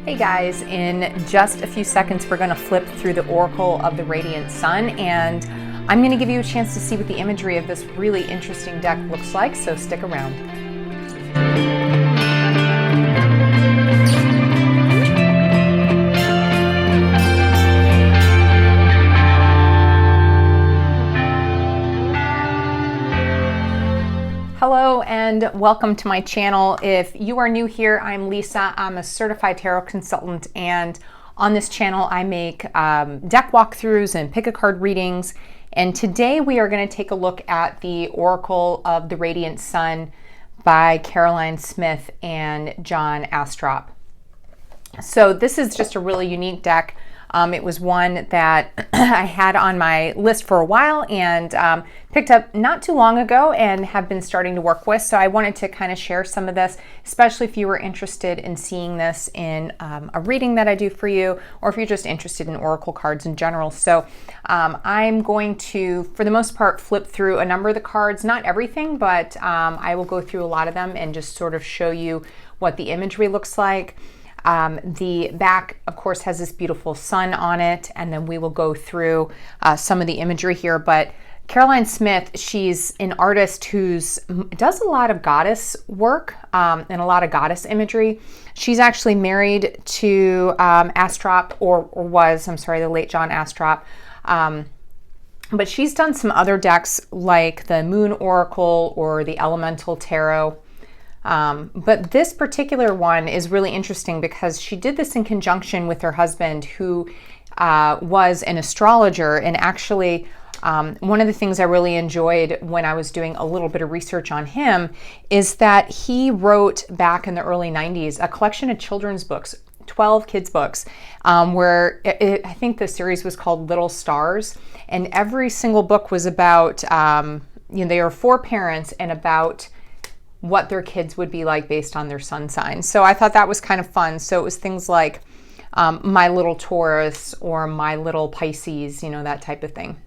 Hey guys, in just a few seconds we're going to flip through the Oracle of the Radiant Sun, and I'm going to give you a chance to see what the imagery of this really interesting deck looks like, so stick around. Hello and welcome to my channel. If you are new here, I'm Leesa. I'm a certified tarot consultant, and on this channel I make deck walkthroughs and pick a card readings. And today we are going to take a look at the Oracle of the Radiant Sun by Caroline Smith and John Astrop. So this is just a really unique deck. It was one that I had on my list for a while and picked up not too long ago and have been starting to work with. So I wanted to kind of share some of this, especially if you were interested in seeing this in a reading that I do for you, or if you're just interested in oracle cards in general. So I'm going to, for the most part, flip through a number of the cards, not everything, but I will go through a lot of them and just sort of show you what the imagery looks like. The back, of course, has this beautiful sun on it, and then we will go through some of the imagery here. But Caroline Smith, she's an artist who does a lot of goddess work and a lot of goddess imagery. She's actually married to Astrop, or was, I'm sorry, the late John Astrop. But she's done some other decks like the Moon Oracle or the Elemental Tarot. But this particular one is really interesting because she did this in conjunction with her husband, who was an astrologer. And actually, one of the things I really enjoyed when I was doing a little bit of research on him is that he wrote back in the early 90s a collection of children's books, 12 kids books, where I think the series was called Little Stars. And every single book was about, they are for parents and about what their kids would be like based on their sun sign. So I thought that was kind of fun. So it was things like My Little Taurus or My Little Pisces, that type of thing.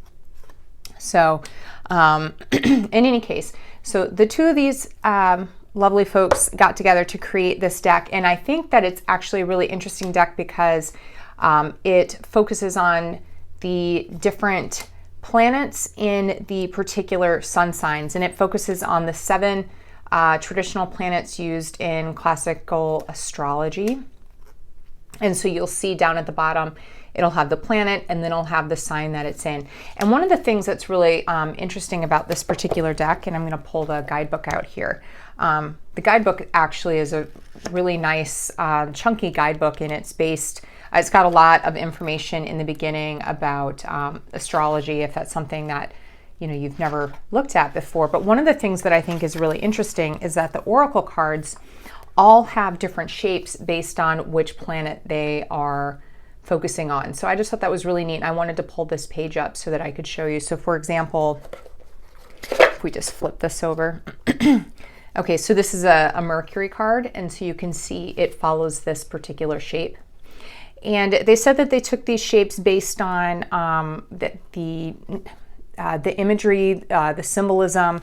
So in any case, so the two of these lovely folks got together to create this deck. And I think that it's actually a really interesting deck because it focuses on the different planets in the particular sun signs. And it focuses on the 7 traditional planets used in classical astrology. And so you'll see down at the bottom, it'll have the planet and then it'll have the sign that it's in. And one of the things that's really interesting about this particular deck, and I'm going to pull the guidebook out here. The guidebook actually is a really nice chunky guidebook, and it's got a lot of information in the beginning about astrology, if that's something that you've never looked at before. But one of the things that I think is really interesting is that the oracle cards all have different shapes based on which planet they are focusing on. So I just thought that was really neat. I wanted to pull this page up so that I could show you. So for example, if we just flip this over. Okay, so this is a Mercury card, and so you can see it follows this particular shape. And they said that they took these shapes based on the imagery, the symbolism,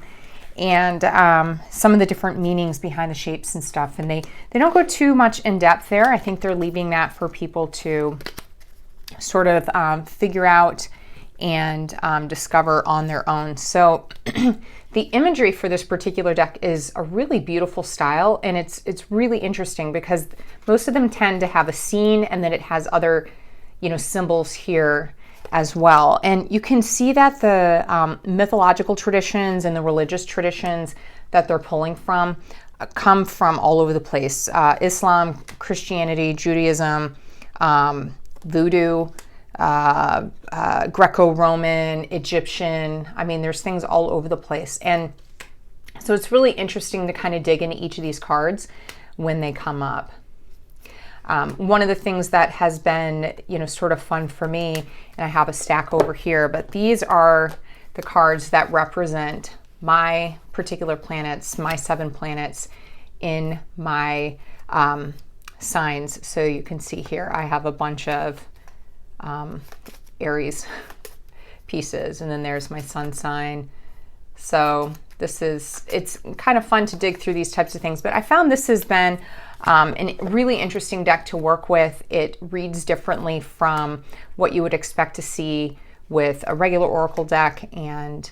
and some of the different meanings behind the shapes and stuff. And they don't go too much in depth there. I think they're leaving that for people to sort of figure out and discover on their own. So the imagery for this particular deck is a really beautiful style, and it's really interesting because most of them tend to have a scene, and then it has other symbols here as well. And you can see that the mythological traditions and the religious traditions that they're pulling from come from all over the place. Islam, Christianity, Judaism, Voodoo, Greco-Roman, Egyptian. I mean, there's things all over the place. And so it's really interesting to kind of dig into each of these cards when they come up. One of the things that has been, sort of fun for me, and I have a stack over here, but these are the cards that represent my particular planets, my 7 planets in my signs. So you can see here, I have a bunch of Aries pieces, and then there's my sun sign. So it's kind of fun to dig through these types of things, but I found this has been And really interesting deck to work with. It reads differently from what you would expect to see with a regular oracle deck. And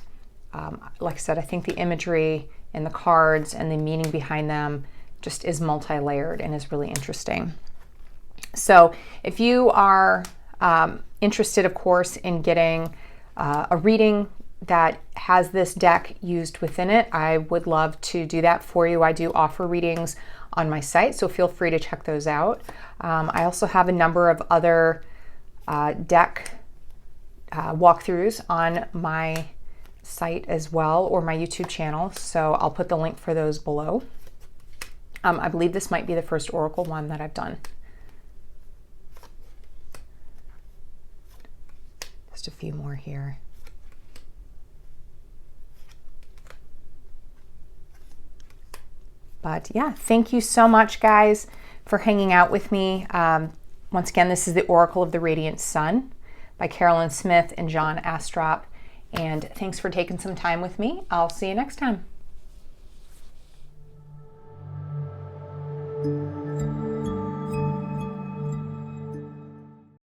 like I said, I think the imagery and the cards and the meaning behind them just is multi-layered and is really interesting. So if you are interested, of course, in getting a reading that has this deck used within it, I would love to do that for you. I do offer readings on my site, so feel free to check those out. I also have a number of other deck walkthroughs on my site as well, or my YouTube channel, so I'll put the link for those below. I believe this might be the first oracle one that I've done. Just a few more here. But yeah, thank you so much, guys, for hanging out with me. Once again, this is the Oracle of the Radiant Sun by Carolyn Smith and John Astrop. And thanks for taking some time with me. I'll see you next time.